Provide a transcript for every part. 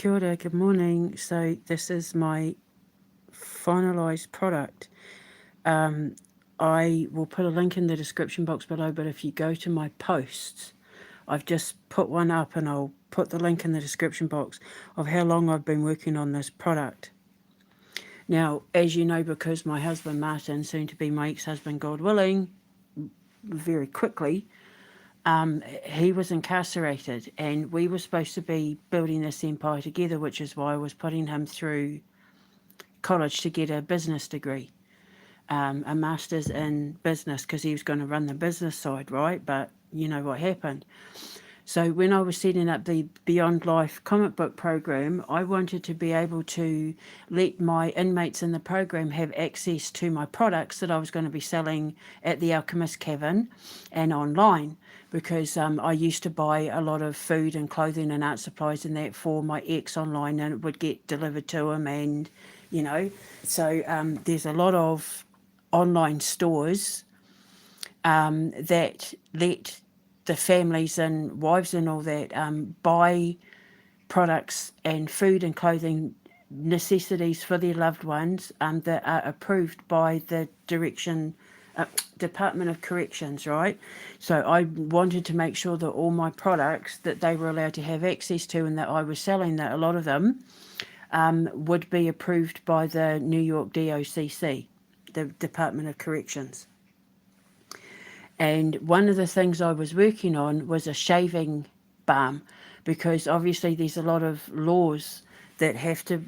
Kia ora, good morning. So this is my finalised product. I will put a link in the description box below, but if you go to my posts, I've just put one up and I'll put the link in the description box of how long I've been working on this product. Now, as you know, because my husband Martin, soon to be my ex-husband, God willing, very quickly, he was incarcerated and we were supposed to be building this empire together, which is why I was putting him through college to get a business degree, a master's in business, because he was going to run the business side, right? But you know what happened. So when I was setting up the Beyond Life comic book program, I wanted to be able to let my inmates in the program have access to my products that I was going to be selling at the Alchemist Cavern and online, because I used to buy a lot of food and clothing and art supplies and that for my ex online, and it would get delivered to him, and you know, so there's a lot of online stores that let the families and wives and all that buy products and food and clothing necessities for their loved ones that are approved by the Department of Corrections, right? So I wanted to make sure that all my products that they were allowed to have access to and that I was selling, that a lot of them would be approved by the New York DOCC, the Department of Corrections. And one of the things I was working on was a shaving balm, because obviously there's a lot of laws that have to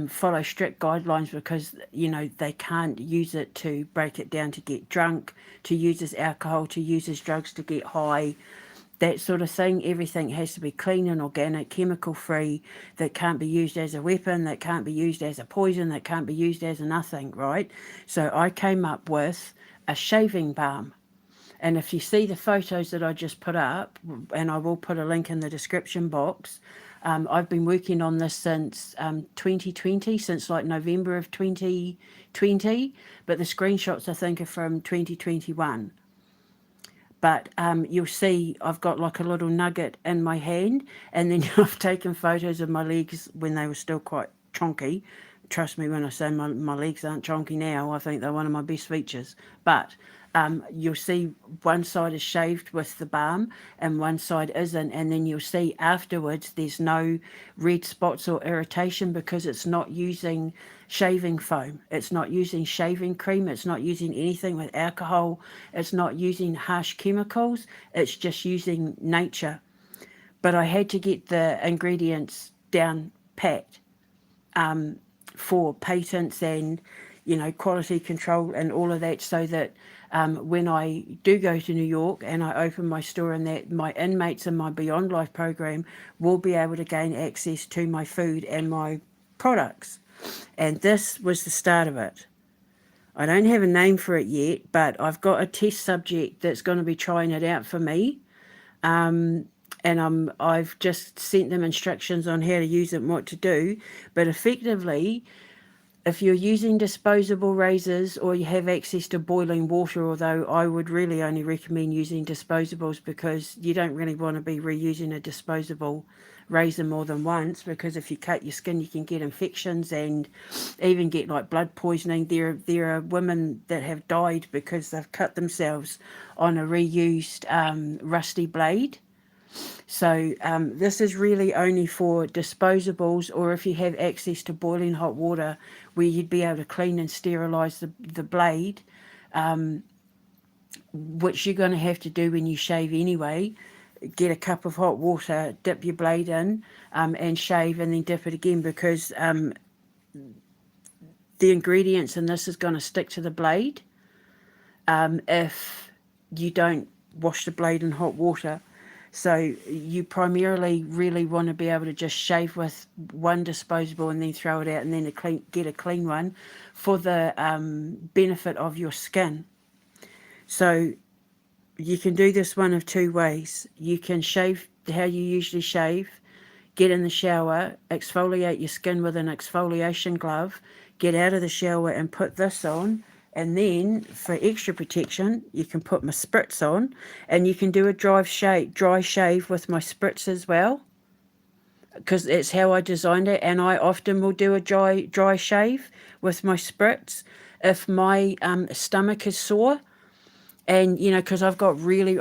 follow strict guidelines, because you know they can't use it to break it down to get drunk, to use as alcohol, to use as drugs to get high, that sort of thing. Everything has to be clean and organic, chemical free, that can't be used as a weapon, that can't be used as a poison, that can't be used as a nothing, right? So I came up with a shaving balm. And if you see the photos that I just put up, and I will put a link in the description box, I've been working on this since 2020, since like November of 2020, but the screenshots I think are from 2021. But you'll see I've got like a little nugget in my hand, and then I've taken photos of my legs when they were still quite chonky. Trust me when I say my legs aren't chonky now. I think they're one of my best features. But you'll see one side is shaved with the balm and one side isn't, and then you'll see afterwards there's no red spots or irritation, because it's not using shaving foam, it's not using shaving cream, it's not using anything with alcohol, it's not using harsh chemicals, it's just using nature. But I had to get the ingredients down packed for patents and quality control and all of that, so that when I do go to New York and I open my store, and that my inmates in my Beyond Life program will be able to gain access to my food and my products. And this was the start of it. I don't have a name for it yet, but I've got a test subject that's going to be trying it out for me. And I've just sent them instructions on how to use it and what to do. But effectively, if you're using disposable razors or you have access to boiling water, although I would really only recommend using disposables, because you don't really want to be reusing a disposable razor more than once, because if you cut your skin you can get infections and even get like blood poisoning. There are women that have died because they've cut themselves on a reused rusty blade. So this is really only for disposables, or if you have access to boiling hot water where you'd be able to clean and sterilise the blade, which you're going to have to do when you shave anyway. Get a cup of hot water, dip your blade in and shave, and then dip it again, because the ingredients in this is going to stick to the blade if you don't wash the blade in hot water. So you primarily really want to be able to just shave with one disposable and then throw it out, and then get a clean one for the benefit of your skin. So you can do this one of two ways. You can shave how you usually shave, get in the shower, exfoliate your skin with an exfoliation glove, get out of the shower and put this on. And then for extra protection, you can put my spritz on, and you can do a dry shave with my spritz as well. because it's how I designed it, and I often will do a dry shave with my spritz if my stomach is sore. And because I've got really,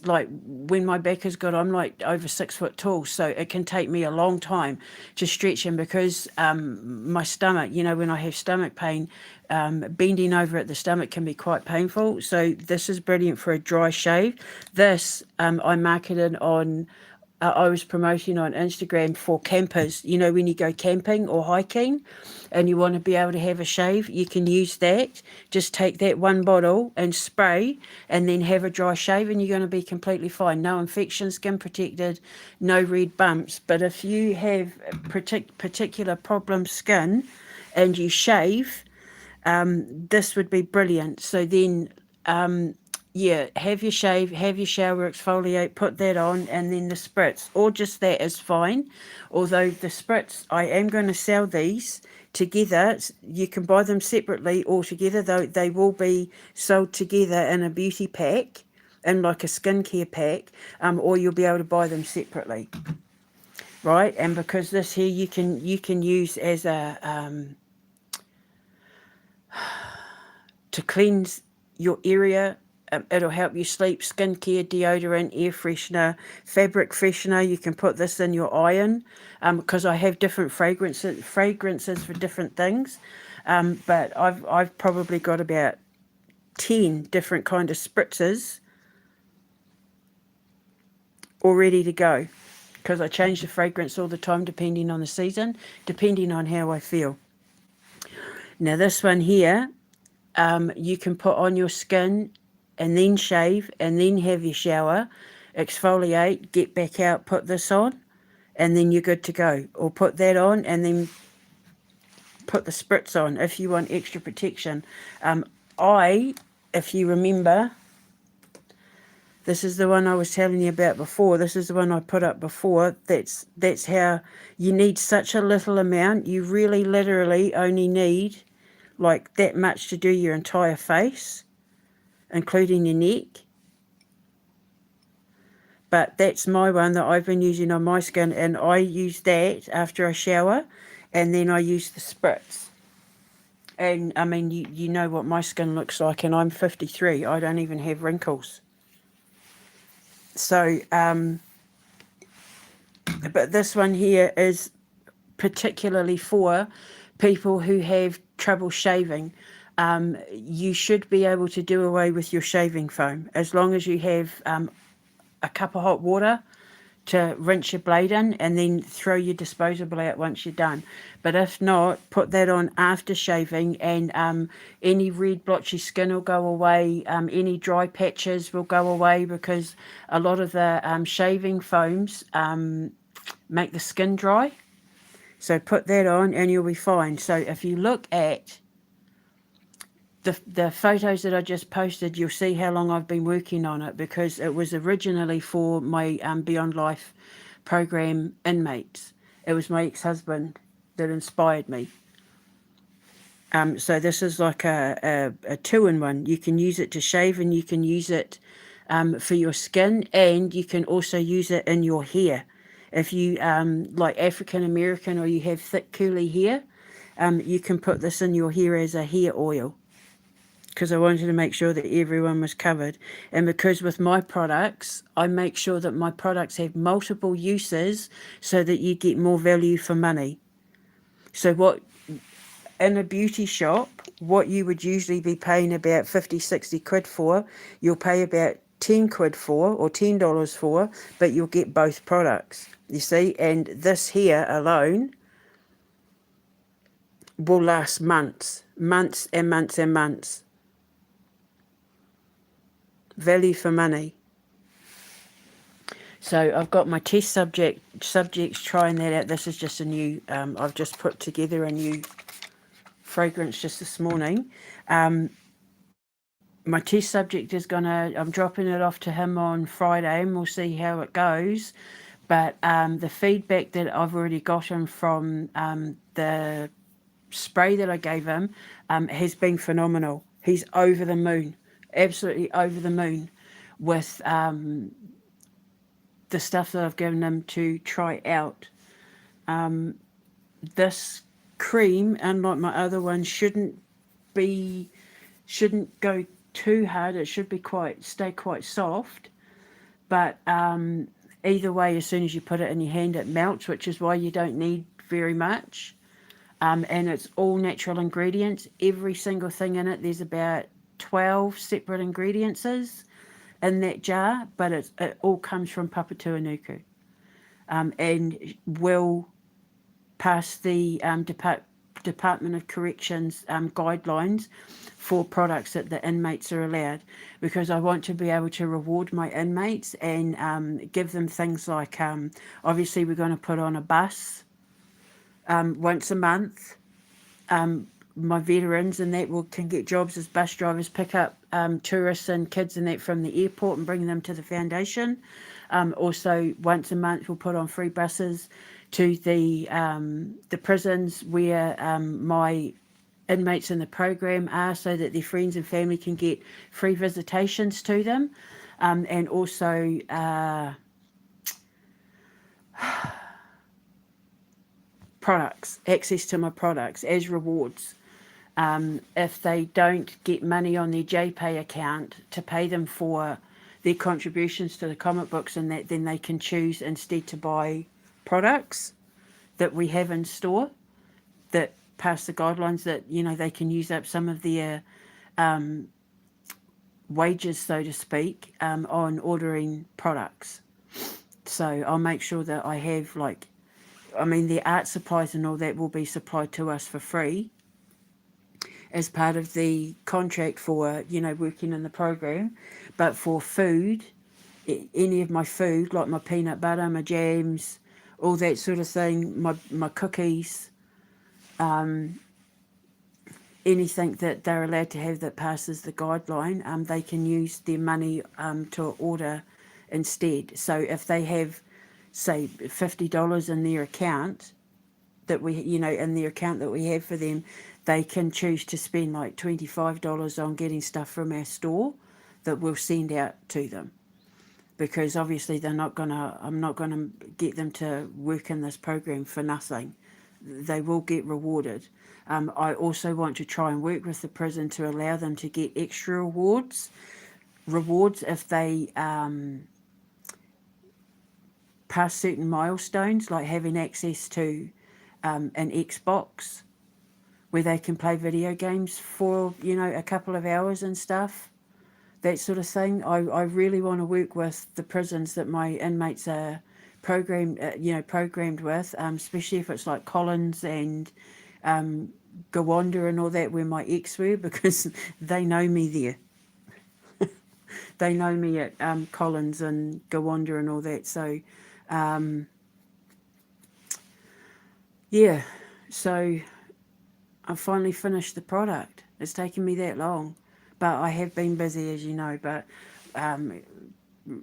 like, when my back is good, I'm like over 6 foot tall, so it can take me a long time to stretch. And because my stomach, when I have stomach pain, bending over at the stomach can be quite painful. So this is brilliant for a dry shave. This I marketed on. I was promoting on Instagram for campers. When you go camping or hiking and you want to be able to have a shave, you can use that. Just take that one bottle and spray and then have a dry shave, and you're going to be completely fine. No infection, skin protected, no red bumps. But if you have particular problem skin and you shave, this would be brilliant. So then, yeah, have your shave, have your shower, exfoliate, put that on, and then the spritz, or just that is fine. Although the spritz, I am going to sell these together. You can buy them separately or together, though they will be sold together in a beauty pack, in like a skincare pack, or you'll be able to buy them separately, right? And because this here you can use as a to cleanse your area. It'll help you sleep. Skincare, deodorant, air freshener, fabric freshener. You can put this in your iron, because I have different fragrances for different things. But I've probably got about 10 different kind of spritzes all ready to go, because I change the fragrance all the time depending on the season, depending on how I feel. Now this one here, you can put on your skin and then shave and then have your shower, exfoliate, get back out, put this on, and then you're good to go. Or put that on and then put the spritz on if you want extra protection. If you remember, this is the one I was telling you about before. This is the one I put up before. That's how you need such a little amount. You really literally only need like that much to do your entire face, including your neck. But that's my one that I've been using on my skin, and I use that after I shower, and then I use the spritz. And I mean, you know what my skin looks like, and I'm 53. I don't even have wrinkles. So, but this one here is particularly for people who have trouble shaving. You should be able to do away with your shaving foam as long as you have a cup of hot water to rinse your blade in, and then throw your disposable out once you're done. But if not, put that on after shaving, and any red blotchy skin will go away. Any dry patches will go away, because a lot of the shaving foams make the skin dry. So put that on and you'll be fine. So if you look at the photos that I just posted, you'll see how long I've been working on it, because it was originally for my Beyond Life program inmates. It was my ex-husband that inspired me. So this is like a two-in-one. You can use it to shave, and you can use it for your skin, and you can also use it in your hair. If you like African American, or you have thick curly hair, you can put this in your hair as a hair oil, because I wanted to make sure that everyone was covered. And because with my products, I make sure that my products have multiple uses so that you get more value for money. So what, in a beauty shop, what you would usually be paying about 50, 60 quid for, you'll pay about 10 quid for, or $10 for, but you'll get both products, you see. And this here alone will last months and months and months. Value for money. So I've got my test subjects trying that out. This is just a new, I've just put together a new fragrance just this morning. My test subject is I'm dropping it off to him on Friday, and we'll see how it goes. But the feedback that I've already gotten from the spray that I gave him has been phenomenal. He's over the moon, absolutely over the moon with the stuff that I've given him to try out. This cream, unlike my other one, be shouldn't go too hard. It should be stay quite soft. But either way, as soon as you put it in your hand, it melts, which is why you don't need very much. And it's all natural ingredients. Every single thing in it, there's about 12 separate ingredients in that jar, but it all comes from Papatūānuku, and will pass the Department of Corrections guidelines for products that the inmates are allowed, because I want to be able to reward my inmates and give them things like, obviously we're going to put on a bus once a month. My veterans and that can get jobs as bus drivers, pick up tourists and kids and that from the airport and bring them to the foundation. Also, once a month, we'll put on free buses to the prisons where my inmates in the program are, so that their friends and family can get free visitations to them, and also products, access to my products as rewards. If they don't get money on their JPay account to pay them for their contributions to the comic books and that, then they can choose instead to buy products that we have in store that pass the guidelines, that, you know, they can use up some of their wages, so to speak, on ordering products. So I'll make sure that I have, like, I mean, the art supplies and all that will be supplied to us for free as part of the contract for, you know, working in the program. But for food, any of my food, like my peanut butter, my jams, all that sort of thing, my cookies, anything that they're allowed to have that passes the guideline, they can use their money to order instead. So if they have, say, $50 in their account that in their account that we have for them, they can choose to spend like $25 on getting stuff from our store that we'll send out to them. Because obviously I'm not gonna get them to work in this program for nothing. They will get rewarded. I also want to try and work with the prison to allow them to get extra rewards if they pass certain milestones, like having access to an Xbox where they can play video games for, you know, a couple of hours and stuff, that sort of thing. I really want to work with the prisons that my inmates are programmed with, especially if it's like Collins and Gawanda and all that, where my ex were, because they know me there. They know me at Collins and Gawanda and all that. So, yeah. So I finally finished the product. It's taken me that long, but I have been busy, as you know. But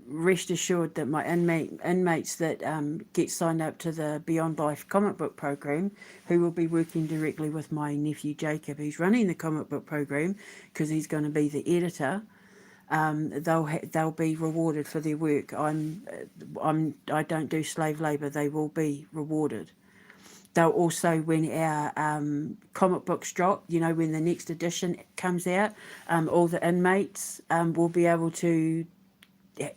rest assured that my inmates that get signed up to the Beyond Life comic book program, who will be working directly with my nephew Jacob, who's running the comic book program, because he's going to be the editor, they'll be rewarded for their work. I don't do slave labour. They will be rewarded. They'll also, when our comic books drop, you know, when the next edition comes out, all the inmates will be able to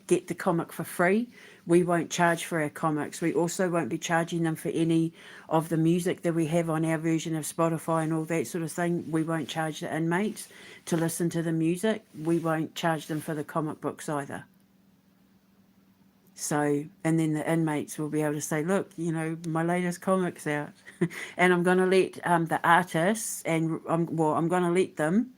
get the comic for free. We won't charge for our comics. We also won't be charging them for any of the music that we have on our version of Spotify and all that sort of thing. We won't charge the inmates to listen to the music. We won't charge them for the comic books either. So, and then the inmates will be able to say, look, you know, my latest comic's out. And I'm going to let the artists, and I'm going to let them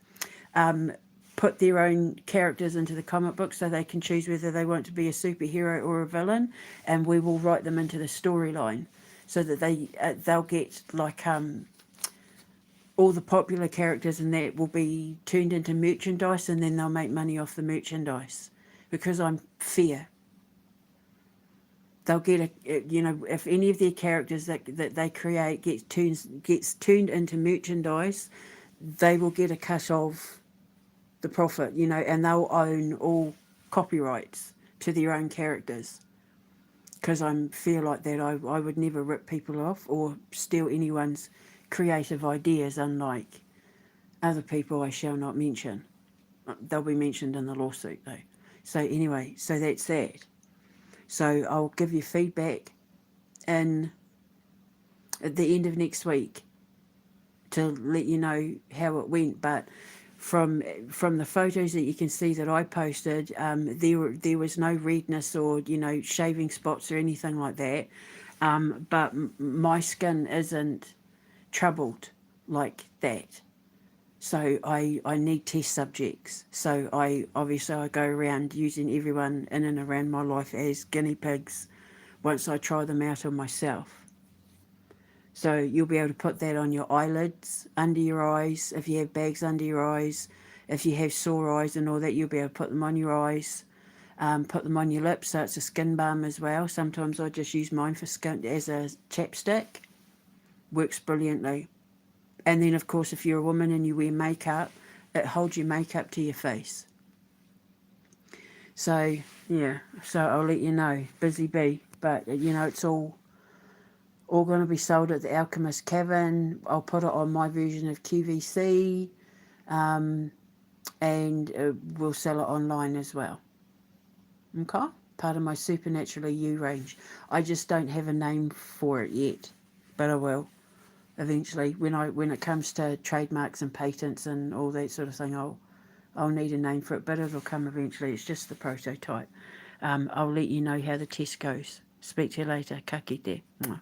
put their own characters into the comic book, so they can choose whether they want to be a superhero or a villain, and we will write them into the storyline, so that they'll get like all the popular characters, and that will be turned into merchandise, and then they'll make money off the merchandise, because I'm fair. They'll get if any of their characters that they create gets turned into merchandise, they will get a cut of the profit, you know, and they'll own all copyrights to their own characters. because I feel like that I would never rip people off or steal anyone's creative ideas, unlike other people I shall not mention. They'll be mentioned in the lawsuit though. So anyway, so that's that. So I'll give you feedback in at the end of next week to let you know how it went. But from the photos that you can see that I posted, there was no redness or shaving spots or anything like that. But my skin isn't troubled like that. So I need test subjects. So I go around using everyone in and around my life as guinea pigs once I try them out on myself. So you'll be able to put that on your eyelids, under your eyes, if you have bags under your eyes. If you have sore eyes and all that, you'll be able to put them on your eyes. Put them on your lips, so it's a skin balm as well. Sometimes I just use mine for skin as a chapstick. Works brilliantly. And then, of course, if you're a woman and you wear makeup, it holds your makeup to your face. So, yeah, so I'll let you know. Busy bee. But, it's all going to be sold at the Alchemist Cavern. I'll put it on my version of QVC, and we'll sell it online as well. Okay? Part of my SuperNaturally You range. I just don't have a name for it yet, but I will eventually. When it comes to trademarks and patents and all that sort of thing, I'll need a name for it, but it'll come eventually. It's just the prototype. I'll let you know how the test goes. Speak to you later. Ka kite. Mwah.